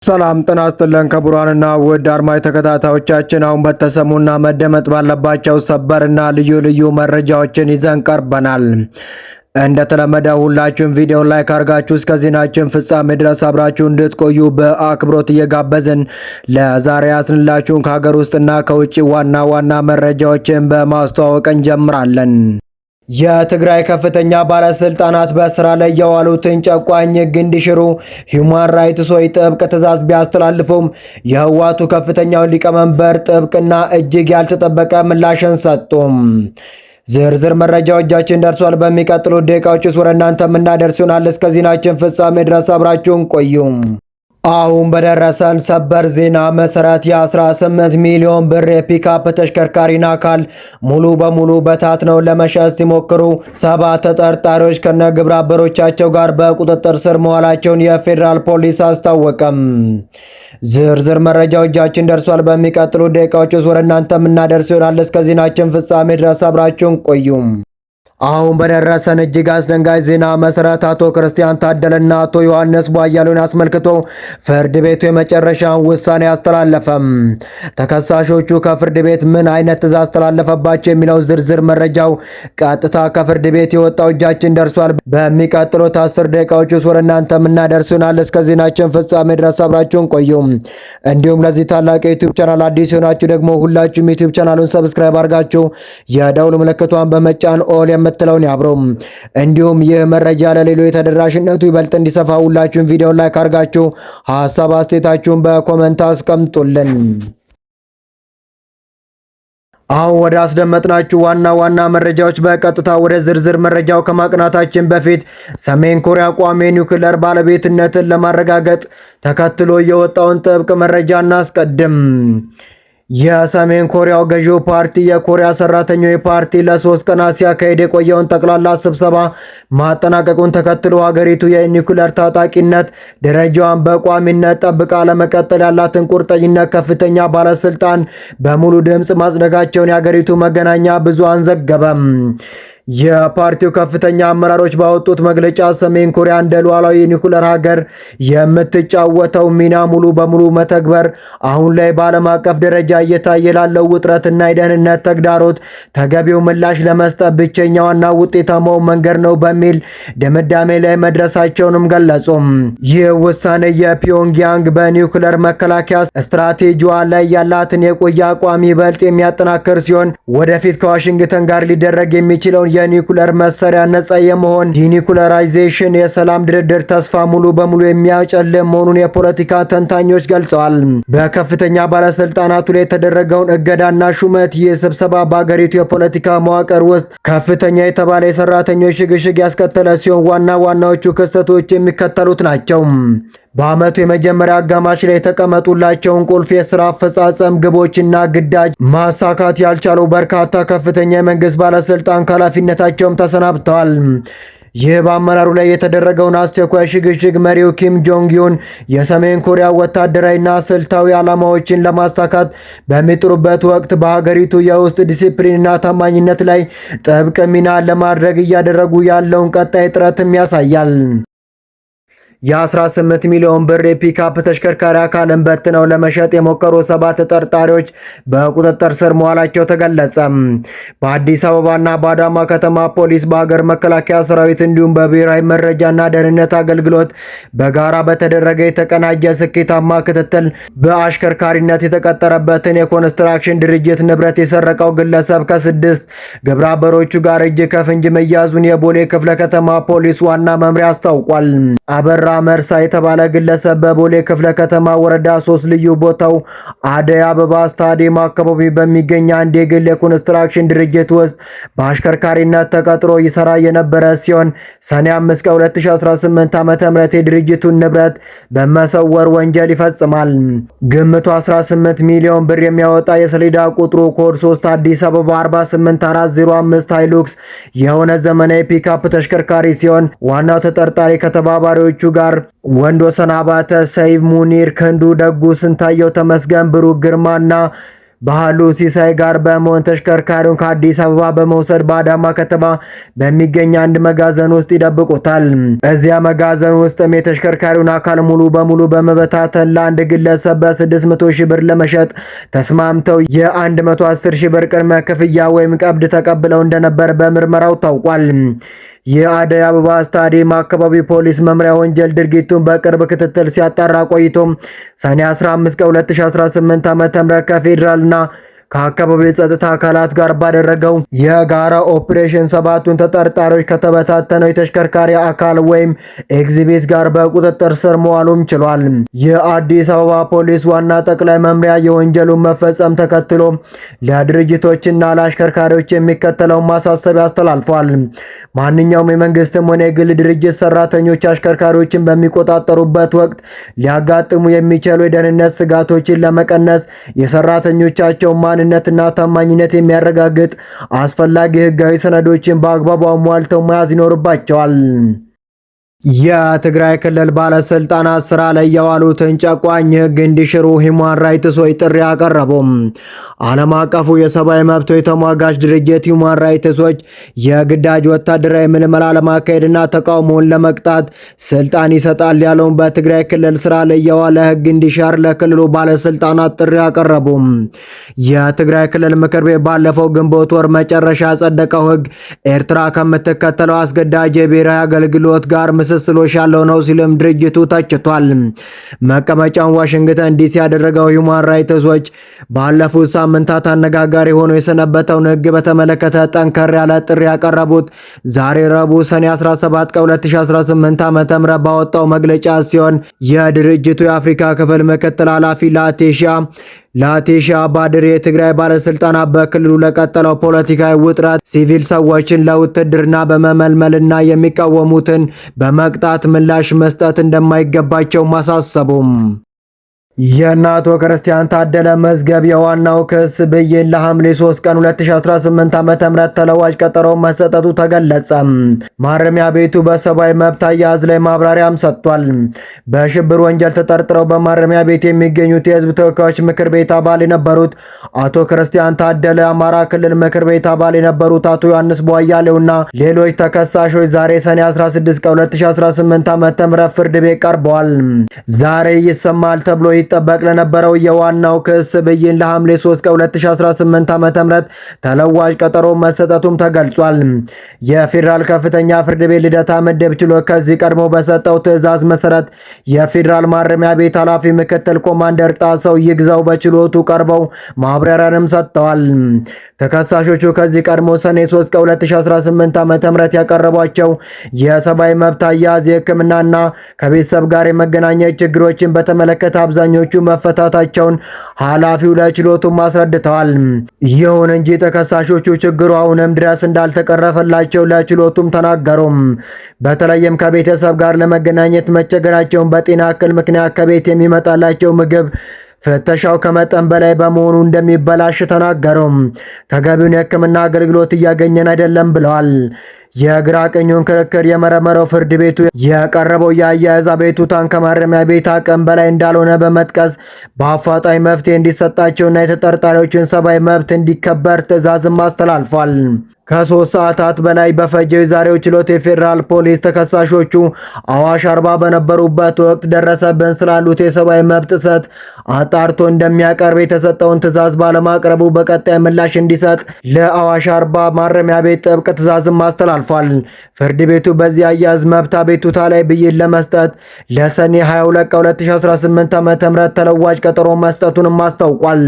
ሰላም ጤና ይስጥልን ክቡራንና ውድ አድማጭ ተከታታዮቻችን፣ አሁን በተሰሙና መደመጥ ባለባቸው ሰበርና ልዩ መረጃዎችን ይዘን ቀርበናል። እንደተለመደው ሁላችሁም ቪዲዮ ላይክ አድርጋችሁ እስከ ዜናችን ፍጻሜ ድረስ አብራችሁ እንድትቆዩ በአክብሮት እየጋበዝን ለዛሬ ያስንላችሁን ከሀገር ውስጥና ከውጭ ዋና ዋና መረጃዎችን በማስተዋወቅ እንጀምራለን። የትግራይ ከፍተኛ ባለስልጣናት በስራ ላይ የዋሉትን ጨቋኝ ሕግ እንዲሽሩ ሂውማን ራይትስ ዎች ጥብቅ ትዕዛዝ ቢያስተላልፉም የህወሓቱ ከፍተኛው ሊቀመንበር ጥብቅና እጅግ ያልተጠበቀ ምላሽን ሰጡም። ዝርዝር መረጃው እጃችን ደርሷል። በሚቀጥሉት ደቂቃዎች ወደ እናንተ የምናደርስ ይሆናል። እስከ ዜናችን ፍጻሜ ድረስ አብራችሁን ቆዩም። አሁን በደረሰን ሰበር ዜና መሰረት የ18 ሚሊዮን ብር የፒካፕ ተሽከርካሪን አካል ሙሉ በሙሉ በታትነው ለመሸጥ ሲሞክሩ 7 ተጠርጣሪዎች ከነ ግብረ አበሮቻቸው ጋር በቁጥጥር ስር መዋላቸውን የፌዴራል ፖሊስ አስታወቀም። ዝርዝር መረጃው እጃችን ደርሷል። በሚቀጥሉ ደቂቃዎች ወደ እናንተ የምናደርስ ይሆናል። እስከ ዜናችን ፍጻሜ ድረስ አብራችሁን ቆዩም። አሁን በደረሰን እጅግ አስደንጋጭ ዜና መሰረት አቶ ክርስቲያን ታደለና አቶ ዮሐንስ ቧያሉን አስመልክቶ ፍርድ ቤቱ የመጨረሻውን ውሳኔ አስተላለፈም። ተከሳሾቹ ከፍርድ ቤት ምን አይነት ትዕዛዝ አስተላለፈባቸው የሚለው ዝርዝር መረጃው ቀጥታ ከፍርድ ቤት የወጣው እጃችን ደርሷል። በሚቀጥሉት 10 ደቂቃዎች ውስጥ ወደ እናንተ የምናደርሱናል። እስከ ዜናችን ፍጻሜ ድረስ አብራችሁን ቆዩ። እንዲሁም ለዚህ ታላቅ የዩቲዩብ ቻናል አዲስ የሆናችሁ ደግሞ ሁላችሁም ዩቲዩብ ቻናሉን ሰብስክራይብ አድርጋችሁ የደውል ምልክቷን በመጫን ኦል የምትለውን ያብሩ። እንዲሁም ይህ መረጃ ለሌሎች ተደራሽነቱ ይበልጥ እንዲሰፋ ሁላችሁም ቪዲዮ ላይክ አድርጋችሁ ሐሳብ አስተያየታችሁን በኮሜንት አስቀምጡልን። አሁን ወደ አስደመጥናችሁ ዋና መረጃዎች በቀጥታ ወደ ዝርዝር መረጃው ከማቅናታችን በፊት ሰሜን ኮሪያ ቋሚ ኒውክሌር ባለቤትነትን ለማረጋገጥ ተከትሎ የወጣውን ጥብቅ መረጃ እናስቀድም። የሰሜን ኮሪያው ገዢው ፓርቲ የኮሪያ ሰራተኞች ፓርቲ ለ3 ቀናት ሲያካሄድ የቆየውን ጠቅላላ ስብሰባ ማጠናቀቁን ተከትሎ ሀገሪቱ የኒውክሌር ታጣቂነት ደረጃዋን በቋሚነት ጠብቃ ለመቀጠል ያላትን ቁርጠኝነት ከፍተኛ ባለስልጣን በሙሉ ድምፅ ማጽደቃቸውን የሀገሪቱ መገናኛ ብዙሃን ዘገበም። የፓርቲው ከፍተኛ አመራሮች ባወጡት መግለጫ ሰሜን ኮሪያ እንደ ሉዓላዊ ኒውክሌር ሀገር የምትጫወተው ሚና ሙሉ በሙሉ መተግበር አሁን ላይ በዓለም አቀፍ ደረጃ እየታየ ላለው ውጥረትና የደህንነት ተግዳሮት ተገቢው ምላሽ ለመስጠት ብቸኛውና ውጤታማው መንገድ ነው በሚል ድምዳሜ ላይ መድረሳቸውንም ገለጹ። ይህ ውሳኔ የፒዮንግያንግ በኒውክሌር መከላከያ ስትራቴጂዋ ላይ ያላትን የቆየ አቋም ይበልጥ የሚያጠናክር ሲሆን ወደፊት ከዋሽንግተን ጋር ሊደረግ የሚችለውን የኒውክሌር መሳሪያ ነጻ የመሆን ዲኒውክሌራይዜሽን የሰላም ድርድር ተስፋ ሙሉ በሙሉ የሚያጨልም መሆኑን የፖለቲካ ተንታኞች ገልጸዋል። በከፍተኛ ባለስልጣናቱ ላይ የተደረገውን እገዳና ሹመት ይህ ስብሰባ በአገሪቱ የፖለቲካ መዋቅር ውስጥ ከፍተኛ የተባለ የሰራተኞች ሽግሽግ ያስከተለ ሲሆን ዋናዎቹ ክስተቶች የሚከተሉት ናቸው። በዓመቱ የመጀመሪያ አጋማሽ ላይ የተቀመጡላቸውን ቁልፍ የሥራ አፈጻጸም ግቦችና ግዳጅ ማሳካት ያልቻሉ በርካታ ከፍተኛ የመንግስት ባለስልጣን ከኃላፊነታቸውም ተሰናብተዋል። ይህ በአመራሩ ላይ የተደረገውን አስቸኳይ ሽግሽግ መሪው ኪም ጆንግ ዩን የሰሜን ኮሪያ ወታደራዊና ስልታዊ ዓላማዎችን ለማሳካት በሚጥሩበት ወቅት በሀገሪቱ የውስጥ ዲሲፕሊንና ታማኝነት ላይ ጥብቅ ሚና ለማድረግ እያደረጉ ያለውን ቀጣይ ጥረትም ያሳያል። የ18 ሚሊዮን ብር የፒካፕ ተሽከርካሪ አካልን በትነው ለመሸጥ የሞከሩ 7 ተጠርጣሪዎች በቁጥጥር ስር መዋላቸው ተገለጸ። በአዲስ አበባና በአዳማ ከተማ ፖሊስ፣ በሀገር መከላከያ ሰራዊት እንዲሁም በብሔራዊ መረጃና ደህንነት አገልግሎት በጋራ በተደረገ የተቀናጀ ስኬታማ ክትትል በአሽከርካሪነት የተቀጠረበትን የኮንስትራክሽን ድርጅት ንብረት የሰረቀው ግለሰብ ከ6 ግብረ አበሮቹ ጋር እጅ ከፍንጅ መያዙን የቦሌ ክፍለ ከተማ ፖሊስ ዋና መምሪያ አስታውቋል። አበራ መርሳ የተባለ ግለሰብ በቦሌ ክፍለ ከተማ ወረዳ 3 ልዩ ቦታው አደይ አበባ ስታዲየም አካባቢ በሚገኝ አንድ የግል የኮንስትራክሽን ድርጅት ውስጥ በአሽከርካሪነት ተቀጥሮ ይሰራ የነበረ ሲሆን ሰኔ 5 ቀን 2018 ዓ.ም የድርጅቱን ንብረት በመሰወር ወንጀል ይፈጽማል። ግምቱ 18 ሚሊዮን ብር የሚያወጣ የሰሌዳ ቁጥሩ ኮድ 3 አዲስ አበባ 48405 ሃይሉክስ የሆነ ዘመናዊ ፒካፕ ተሽከርካሪ ሲሆን ዋናው ተጠርጣሪ ከተባባሪዎቹ ጋር ወንዶሰን አባተ፣ ሰይብ ሙኒር፣ ክንዱ ደጉ፣ ስንታየው ተመስገን፣ ብሩክ ግርማና ባህሉ ሲሳይ ጋር በመሆን ተሽከርካሪውን ከአዲስ አበባ በመውሰድ በአዳማ ከተማ በሚገኝ አንድ መጋዘን ውስጥ ይደብቁታል። እዚያ መጋዘን ውስጥም የተሽከርካሪውን አካል ሙሉ በሙሉ በመበታተን ለአንድ ግለሰብ በ600 ሺህ ብር ለመሸጥ ተስማምተው የ110 ሺህ ብር ቅድመ ክፍያ ወይም ቀብድ ተቀብለው እንደነበር በምርመራው ታውቋል። የአደይ አበባ ስታዲየም አካባቢ ፖሊስ መምሪያ ወንጀል ድርጊቱን በቅርብ ክትትል ሲያጣራ ቆይቶ ሰኔ 15 ቀን 2018 ዓ.ም ከፌዴራልና ከአካባቢው የጸጥታ አካላት ጋር ባደረገው የጋራ ኦፕሬሽን 7ቱን ተጠርጣሪዎች ከተበታተነው የተሽከርካሪ አካል ወይም ኤግዚቢት ጋር በቁጥጥር ስር መዋሉም ችሏል። የአዲስ አበባ ፖሊስ ዋና ጠቅላይ መምሪያ የወንጀሉን መፈጸም ተከትሎ ለድርጅቶችና ለአሽከርካሪዎች የሚከተለውን ማሳሰቢያ አስተላልፏል። ማንኛውም የመንግስትም ሆነ የግል ድርጅት ሰራተኞች አሽከርካሪዎችን በሚቆጣጠሩበት ወቅት ሊያጋጥሙ የሚችሉ የደህንነት ስጋቶችን ለመቀነስ የሰራተኞቻቸውን ማንነትና ታማኝነት የሚያረጋግጥ አስፈላጊ ህጋዊ ሰነዶችን በአግባቡ አሟልተው መያዝ ይኖርባቸዋል። የትግራይ ክልል ባለስልጣናት ስራ ላይ የዋሉትን ጨቋኝ ህግ እንዲሽሩ ሂውማን ራይትስ ዎች ጥሪ አቀረቡም። ዓለም አቀፉ የሰብአዊ መብቶች ተሟጋች ድርጅት ሂውማን ራይትስ ዎች የግዳጅ ወታደራዊ ምልመላ ለማካሄድና ተቃውሞውን ለመቅጣት ስልጣን ይሰጣል ያለውን በትግራይ ክልል ስራ ላይ የዋለ ህግ እንዲሻር ለክልሉ ባለስልጣናት ጥሪ አቀረቡም። የትግራይ ክልል ምክር ቤት ባለፈው ግንቦት ወር መጨረሻ ያጸደቀው ህግ ኤርትራ ከምትከተለው አስገዳጅ የብሔራዊ አገልግሎት ጋር ምስስሎሽ ያለው ነው ሲልም ድርጅቱ ተችቷል። መቀመጫውን ዋሽንግተን ዲሲ ያደረገው ሂውማን ራይትስ ዎች ባለፉት ሳምንታት አነጋጋሪ ሆኖ የሰነበተውን ህግ በተመለከተ ጠንከር ያለ ጥሪ ያቀረቡት ዛሬ ረቡዕ ሰኔ 17 ቀን 2018 ዓ.ም ባወጣው መግለጫ ሲሆን የድርጅቱ የአፍሪካ ክፍል ምክትል ኃላፊ ላቴሻ ባድር የትግራይ ባለስልጣናት በክልሉ ለቀጠለው ፖለቲካዊ ውጥረት ሲቪል ሰዎችን ለውትድርና በመመልመልና የሚቃወሙትን በመቅጣት ምላሽ መስጠት እንደማይገባቸው ማሳሰቡም። የአቶ ክርስቲያን ታደለ መዝገብ የዋናው ክስ ብይን ለሐምሌ 3 ቀን 2018 ዓ.ም ተለዋጭ ቀጠሮ መሰጠቱ ተገለጸ። ማረሚያ ቤቱ በሰብአዊ መብት አያያዝ ላይ ማብራሪያም ሰጥቷል። በሽብር ወንጀል ተጠርጥረው በማረሚያ ቤት የሚገኙት የህዝብ ተወካዮች ምክር ቤት አባል የነበሩት አቶ ክርስቲያን ታደለ፣ አማራ ክልል ምክር ቤት አባል የነበሩት አቶ ዮሐንስ ቧያሌውና ሌሎች ተከሳሾች ዛሬ ሰኔ 16 ቀን 2018 ዓ.ም ፍርድ ቤት ቀርበዋል። ዛሬ ይሰማል ተብሎ ይጠበቅ ለነበረው የዋናው ክስ ብይን ለሐምሌ 3 ቀን 2018 ዓ.ም ተለዋጭ ቀጠሮ መሰጠቱም ተገልጿል። የፌዴራል ከፍተኛ ፍርድ ቤት ልደታ ምድብ ችሎት ከዚህ ቀድሞ በሰጠው ትዕዛዝ መሰረት የፌዴራል ማረሚያ ቤት ኃላፊ ምክትል ኮማንደር ጣሰው ይግዛው በችሎቱ ቀርበው ማብራሪያንም ሰጥተዋል። ተከሳሾቹ ከዚህ ቀድሞ ሰኔ 3 ቀን 2018 ዓ.ም ያቀረቧቸው የሰብአዊ መብት አያያዝ፣ የሕክምናና ከቤተሰብ ጋር የመገናኘት ችግሮችን በተመለከተ አብዛኞቹ መፈታታቸውን ኃላፊው ለችሎቱም አስረድተዋል። ይሁን እንጂ ተከሳሾቹ ችግሩ አሁንም ድረስ እንዳልተቀረፈላቸው ለችሎቱም ተናገሩ። በተለይም ከቤተሰብ ጋር ለመገናኘት መቸገራቸውን፣ በጤና እክል ምክንያት ከቤት የሚመጣላቸው ምግብ ፍተሻው ከመጠን በላይ በመሆኑ እንደሚበላሽ ተናገሩ። ተገቢውን የሕክምና አገልግሎት እያገኘን አይደለም ብለዋል። የግራ ቀኙን ክርክር የመረመረው ፍርድ ቤቱ የቀረበው የአያያዝ አቤቱታን ከማረሚያ ቤት አቅም በላይ እንዳልሆነ በመጥቀስ በአፋጣኝ መፍትሄ እንዲሰጣቸውና የተጠርጣሪዎችን ሰብአዊ መብት እንዲከበር ትዕዛዝም አስተላልፏል። ከ3 ሰዓታት በላይ በፈጀው የዛሬው ችሎት የፌዴራል ፖሊስ ተከሳሾቹ አዋሽ አርባ በነበሩበት ወቅት ደረሰብን ስላሉት የሰብአዊ መብት ጥሰት አጣርቶ እንደሚያቀርብ የተሰጠውን ትዕዛዝ ባለማቅረቡ በቀጣይ ምላሽ እንዲሰጥ ለአዋሽ አርባ ማረሚያ ቤት ጥብቅ ትዕዛዝም አስተላልፏል። ፍርድ ቤቱ በዚህ አያያዝ መብት አቤቱታ ላይ ብይን ለመስጠት ለሰኔ 22 ቀን 2018 ዓ.ም ተለዋጭ ቀጠሮ መስጠቱንም አስታውቋል።